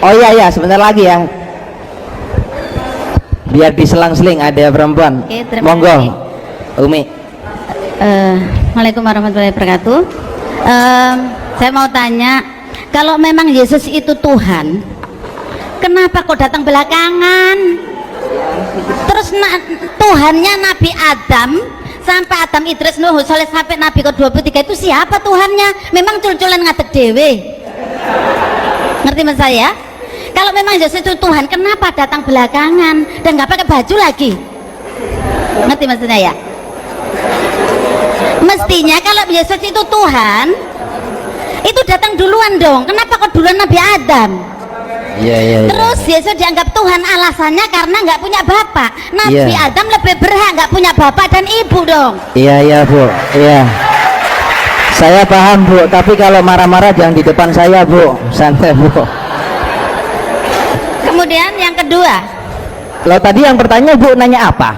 Oh iya ya, sebentar lagi ya. Biar diselang-seling ada perempuan. Oke, terima Monggo, kasih. Umi. Waalaikumsalam warahmatullahi wabarakatuh. Saya mau tanya, kalau memang Yesus itu Tuhan, kenapa kok datang belakangan? Terus Tuhannya Nabi Adam sampai Adam Idris Nuh Saleh sampai Nabi ke-23 itu siapa Tuhannya? Memang cul-culan ngadeg dewe. Ngerti mas saya? Kalau memang Yesus itu Tuhan, kenapa datang belakangan dan nggak pakai baju lagi? Ngerti maksudnya ya? Mestinya kalau Yesus itu Tuhan, itu datang duluan dong. Kenapa kok duluan Nabi Adam? Iya. Terus Yesus dianggap Tuhan alasannya karena nggak punya bapak. Nabi Iya. Adam lebih berhak nggak punya bapak dan ibu dong. Iya Bu. Iya. Saya paham Bu, tapi kalau marah-marah jangan di depan saya Bu. Santai Bu. Kemudian yang kedua, Lo tadi yang pertanyaan Bu nanya apa?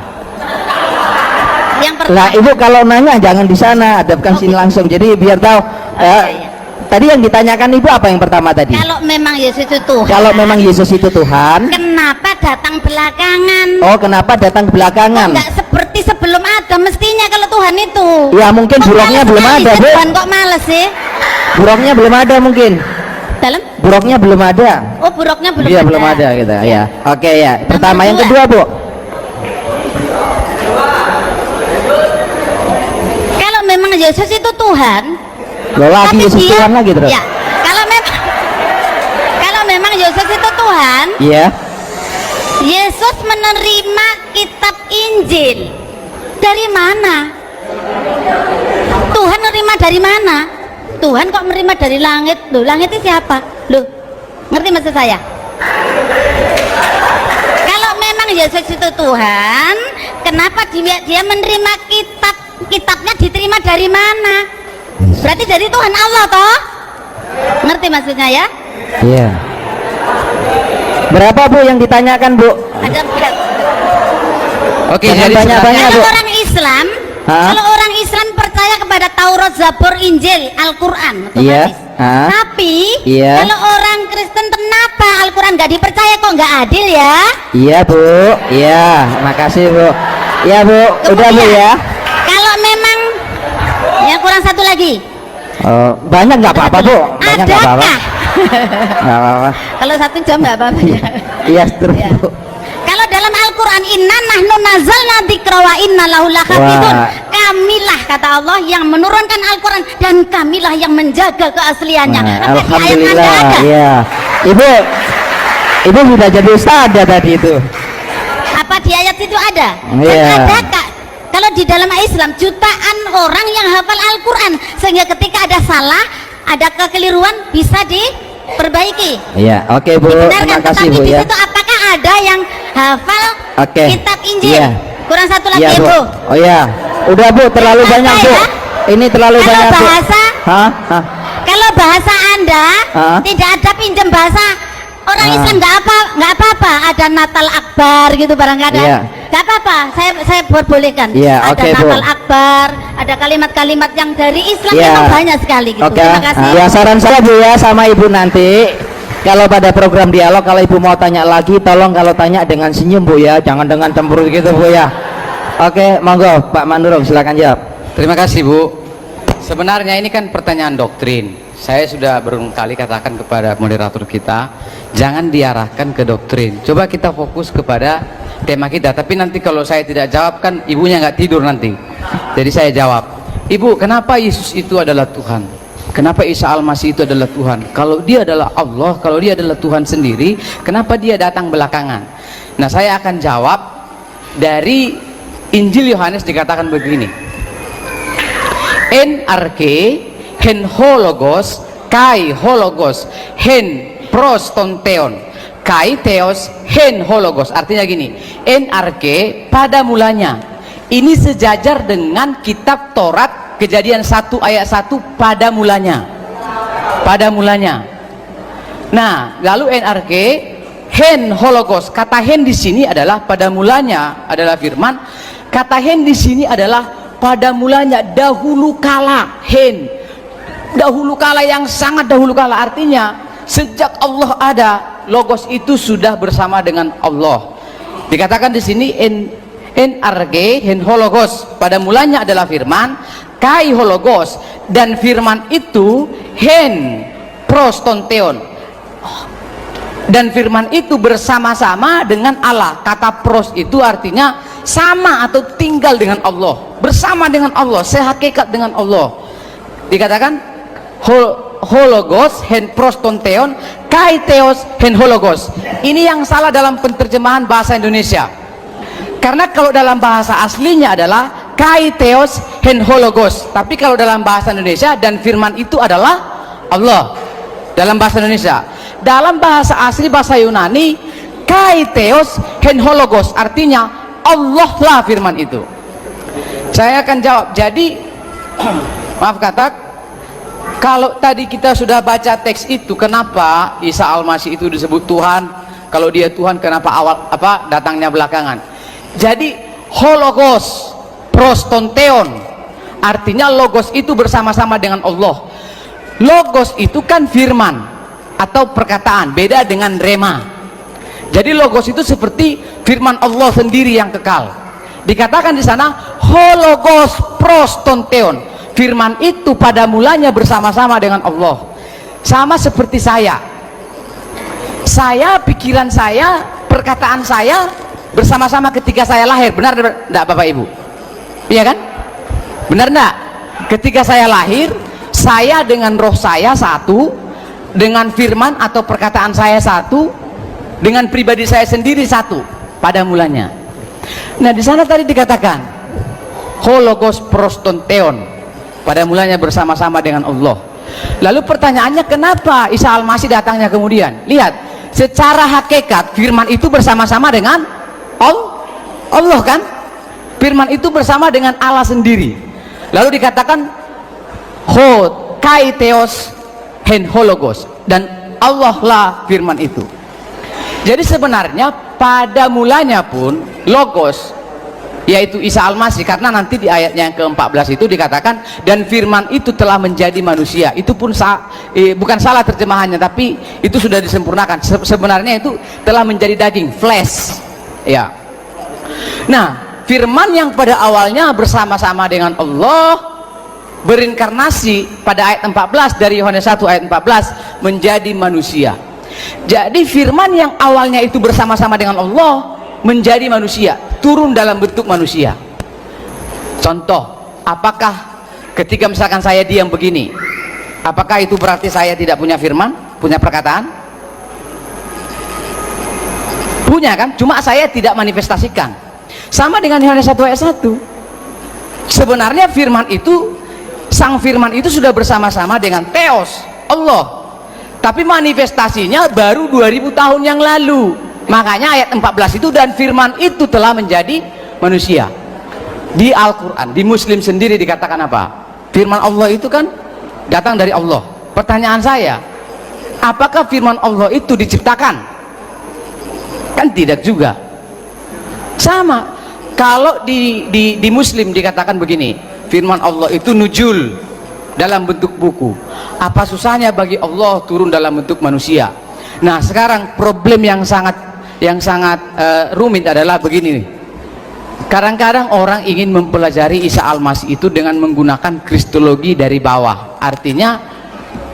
yang Lah pertama, Ibu kalau nanya jangan di sana, hadapkan sini langsung. Jadi biar tahu. iya. Tadi yang ditanyakan Ibu apa yang pertama tadi? kalau memang Yesus itu Tuhan, Kalau memang Yesus itu Tuhan, kenapa datang belakangan? oh kenapa datang belakangan? Nggak seperti sebelum Adam mestinya kalau Tuhan itu. Ya mungkin Kok buruknya males belum sekali ada sih Bu. Tuhan kok males sih? Buruknya belum ada mungkin. Dalam? Buruknya belum ada. Oh buruknya belum Iya ada. belum ada gitu ya. Oke ya. Pertama, yang dua. kedua Bu. Kalau memang Yesus itu Tuhan, Lo lagi tapi Yesus dia, Tuhan lagi terus. ya, kalau memang Yesus itu Tuhan, Iya. Yesus menerima kitab Injil dari mana? Tuhan menerima dari mana? Tuhan kok menerima dari langit? Loh, langit itu siapa? Loh, ngerti maksud saya? Kalau memang Yesus itu Tuhan, kenapa dia menerima kitabnya diterima dari mana? Berarti dari Tuhan Allah toh? Ngerti maksudnya ya? Iya. Berapa Bu yang ditanyakan Bu? Ada berat. Oke, Jangan jadi banyak-banyak, Kalau Bu. orang Islam, Hah? kalau orang Islam percaya kepada Taurat, Zabur, Injil, Al-Quran, Iya. otomatis. Hah? Tapi Iya. kalau orang Kristen kenapa Al-Quran nggak dipercaya kok nggak adil ya? Iya Bu. Iya. Makasih Bu. Iya Bu. Udah Bu ya. Kalau memang yang kurang satu lagi, Oh, banyak nggak apa-apa Bu. Banyak nggak apa-apa. adakah? Nggak apa-apa. Kalau 1 jam nggak apa-apa ya. Iya terus Ya. Bu. Kalau dalam Al-Quran inna nahnu nazzalna dzikra wa inna lahu lahafidun. Wah. Kamilah kata Allah yang menurunkan Al-Quran dan kamilah yang menjaga keasliannya. Nah, Sampai di ayat alhamdulillah. Anda ada. Iya. Ibu sudah jadi ustadzah tadi itu. Apa di ayat itu ada? Dan Iya. ada Kak. Kalau di dalam Islam jutaan orang yang hafal Al-Quran sehingga ketika ada salah, ada kekeliruan bisa diperbaiki. Iya. Oke Bu. Dibenarkan. Terima kasih Tetapi Bu di ya. situ apakah ada yang hafal Oke. kitab Injil? Iya. Kurang satu lagi Iya ya, Bu. Bu. Oh ya. Udah Bu, terlalu Yang banyak Bu. saya, Ini terlalu kalau banyak Bu. bahasa Hah? Hah? Kalau bahasa Anda Hah? tidak ada pinjam bahasa orang Ah. Islam nggak apa-apa. Ada Natal Akbar gitu barangkali. Iya. Nggak apa-apa. Saya bolehkan. Iya, Ada oke, Bu. Natal Akbar. Ada kalimat-kalimat yang dari Islam Iya. memang banyak sekali gitu. Oke. Terima kasih. Ya saran saya Bu ya sama Ibu nanti. Kalau pada program dialog, kalau Ibu mau tanya lagi, tolong kalau tanya dengan senyum Bu ya, jangan dengan cemberut gitu Bu ya. Oke, monggo Pak Manurung silakan jawab. terima kasih Bu. Sebenarnya ini kan pertanyaan doktrin. Saya sudah berkali katakan kepada moderator kita, jangan diarahkan ke doktrin. Coba kita fokus kepada tema kita. Tapi nanti kalau saya tidak jawab kan ibunya nggak tidur nanti. Jadi saya jawab, Ibu, kenapa Yesus itu adalah Tuhan? Kenapa Isa Al-Masih itu adalah Tuhan? Kalau dia adalah Allah, kalau dia adalah Tuhan sendiri, kenapa dia datang belakangan? Nah, saya akan jawab dari Injil Yohanes dikatakan begini. En arke hen hologos kai hologos hen prostonteon kai theos hen hologos. Artinya gini, en arke pada mulanya. Ini sejajar dengan kitab Taurat Kejadian 1 ayat 1 pada mulanya. Pada mulanya. Nah, lalu NRK hen hologos. Kata hen di sini adalah pada mulanya adalah firman. Kata hen di sini adalah pada mulanya dahulu kala. Hen. Dahulu kala yang sangat dahulu kala, artinya sejak Allah ada logos itu sudah bersama dengan Allah. Dikatakan di sini en arge hen hologos, pada mulanya adalah firman, kai hologos, dan firman itu hen prostonteon, dan firman itu bersama-sama dengan Allah. Kata pros itu artinya sama atau tinggal dengan Allah, bersama dengan Allah, sehakikat dengan Allah. Dikatakan hologos hen prostonteon kai theos hen hologos. Ini yang salah dalam penerjemahan bahasa Indonesia, karena kalau dalam bahasa aslinya adalah kai theos hen hologos, tapi kalau dalam bahasa Indonesia dan firman itu adalah Allah dalam bahasa Indonesia. Dalam bahasa asli bahasa Yunani, kai theos hen hologos artinya Allah lah firman itu. Saya akan jawab. Jadi maaf kata, kalau tadi kita sudah baca teks itu, kenapa Isa Al-Masih itu disebut Tuhan? Kalau dia Tuhan, kenapa datangnya belakangan? Jadi hologos prostonteon artinya logos itu bersama-sama dengan Allah. Logos itu kan firman atau perkataan, beda dengan rema. Jadi logos itu seperti firman Allah sendiri yang kekal. Dikatakan di sana hologos prostonteon, firman itu pada mulanya bersama-sama dengan Allah. Sama seperti saya, pikiran saya, perkataan saya bersama-sama ketika saya lahir. Benar enggak Bapak Ibu? Iya kan? Benar enggak? Ketika saya lahir, saya dengan roh saya satu, dengan firman atau perkataan saya satu, dengan pribadi saya sendiri satu pada mulanya. Nah, di sana tadi dikatakan hologos prostonteon, pada mulanya bersama-sama dengan Allah. Lalu pertanyaannya, kenapa Isa Al-Masih datangnya kemudian? Lihat, secara hakikat firman itu bersama-sama dengan Allah kan? Firman itu bersama dengan Allah sendiri. Lalu dikatakan kai theos hen hologos, dan Allah lah firman itu. Jadi sebenarnya pada mulanya pun logos, yaitu Isa Al-Masih, karena nanti di ayatnya yang ke-14 itu dikatakan dan firman itu telah menjadi manusia. Itu pun bukan salah terjemahannya, tapi itu sudah disempurnakan. Sebenarnya itu telah menjadi daging, flesh ya. Nah, firman yang pada awalnya bersama-sama dengan Allah berinkarnasi pada ayat 14 dari Yohanes 1 ayat 14 menjadi manusia. Jadi firman yang awalnya itu bersama-sama dengan Allah menjadi manusia, turun dalam bentuk manusia. Contoh, apakah ketika misalkan saya diam begini, apakah itu berarti saya tidak punya firman, punya perkataan? Punya kan? Cuma saya tidak manifestasikan. Sama dengan Yohanes 1 ayat 1. Sebenarnya firman itu, sang firman itu sudah bersama-sama dengan Theos, Allah. Tapi manifestasinya baru 2000 tahun yang lalu. Makanya ayat 14 itu dan firman itu telah menjadi manusia. Di Al-Quran, di Muslim sendiri dikatakan apa? Firman Allah itu kan datang dari Allah. Pertanyaan saya, apakah firman Allah itu diciptakan? Kan tidak juga. Sama, kalau di Muslim dikatakan begini, firman Allah itu nuzul dalam bentuk buku. Apa susahnya bagi Allah turun dalam bentuk manusia? Nah, sekarang problem yang sangat rumit adalah begini. Kadang-kadang orang ingin mempelajari Isa Al-Masih itu dengan menggunakan kristologi dari bawah. Artinya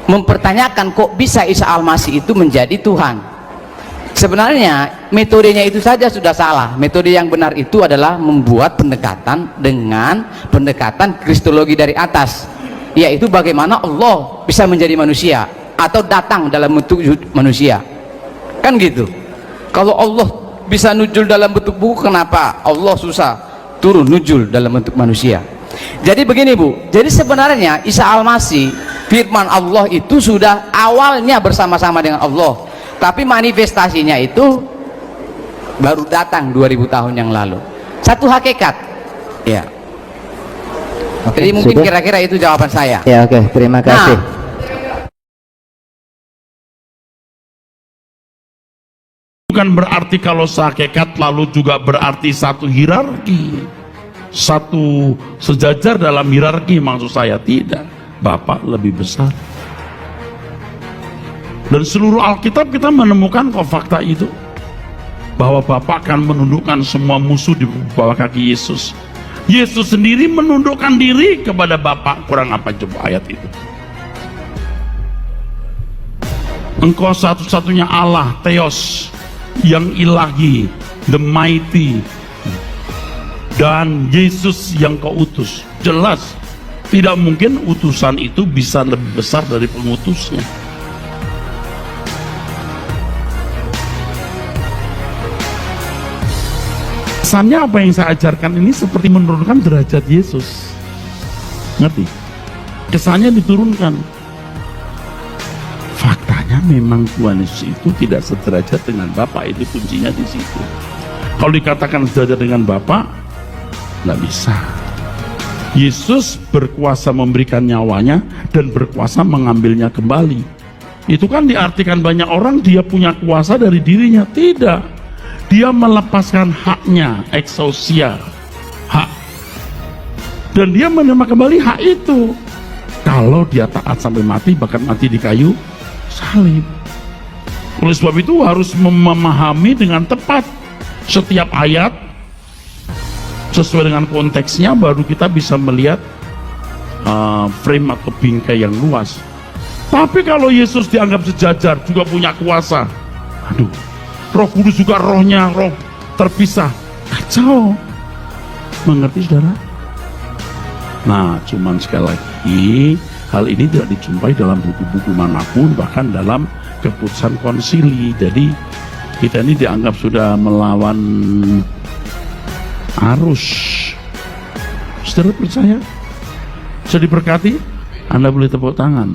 mempertanyakan kok bisa Isa Al-Masih itu menjadi Tuhan. Sebenarnya metodenya itu saja sudah salah. Metode yang benar itu adalah membuat pendekatan dengan pendekatan kristologi dari atas, yaitu bagaimana Allah bisa menjadi manusia atau datang dalam bentuk manusia, kan gitu. Kalau Allah bisa nujul dalam bentuk buku, kenapa Allah susah turun nujul dalam bentuk manusia? Jadi begini Bu, jadi sebenarnya Isa Al-Masih, firman Allah itu sudah awalnya bersama-sama dengan Allah, tapi manifestasinya itu baru datang 2000 tahun yang lalu. Satu hakikat ya. Oke, jadi mungkin sudah? kira-kira itu jawaban saya. Ya, oke, terima kasih. Nah, bukan berarti kalau sehakikat lalu juga berarti satu hierarki, satu sejajar dalam hierarki. Maksud saya tidak, Bapak lebih besar. Dan seluruh Alkitab kita menemukan kok fakta itu, bahwa Bapa akan menundukkan semua musuh di bawah kaki Yesus. Yesus sendiri menundukkan diri kepada Bapa. Kurang apa coba ayat itu? Engkau satu-satunya Allah, Theos, yang ilahi, the mighty, dan Yesus yang kau utus. Jelas, tidak mungkin utusan itu bisa lebih besar dari pengutusnya. Kesannya apa yang saya ajarkan ini seperti menurunkan derajat Yesus. Ngerti? Kesannya diturunkan. Faktanya memang Tuhan Yesus itu tidak sederajat dengan Bapa, itu kuncinya di situ. Kalau dikatakan sederajat dengan Bapa, nggak bisa. Yesus berkuasa memberikan nyawanya dan berkuasa mengambilnya kembali. Itu kan diartikan banyak orang dia punya kuasa dari dirinya. Tidak. Dia melepaskan haknya, exousia, hak. Dan dia menerima kembali hak itu. Kalau dia taat sampai mati, bahkan mati di kayu salib. Oleh sebab itu harus memahami dengan tepat setiap ayat sesuai dengan konteksnya, baru kita bisa melihat frame atau bingkai yang luas. Tapi kalau Yesus dianggap sejajar, juga punya kuasa, aduh, Roh Kudus juga rohnya roh terpisah, kacau. Mengerti saudara? Nah, cuman sekali lagi, hal ini tidak dijumpai dalam buku-buku manapun, bahkan dalam keputusan konsili. Jadi kita ini dianggap sudah melawan arus. Saudara percaya? Bisa diberkati? Anda boleh tepuk tangan.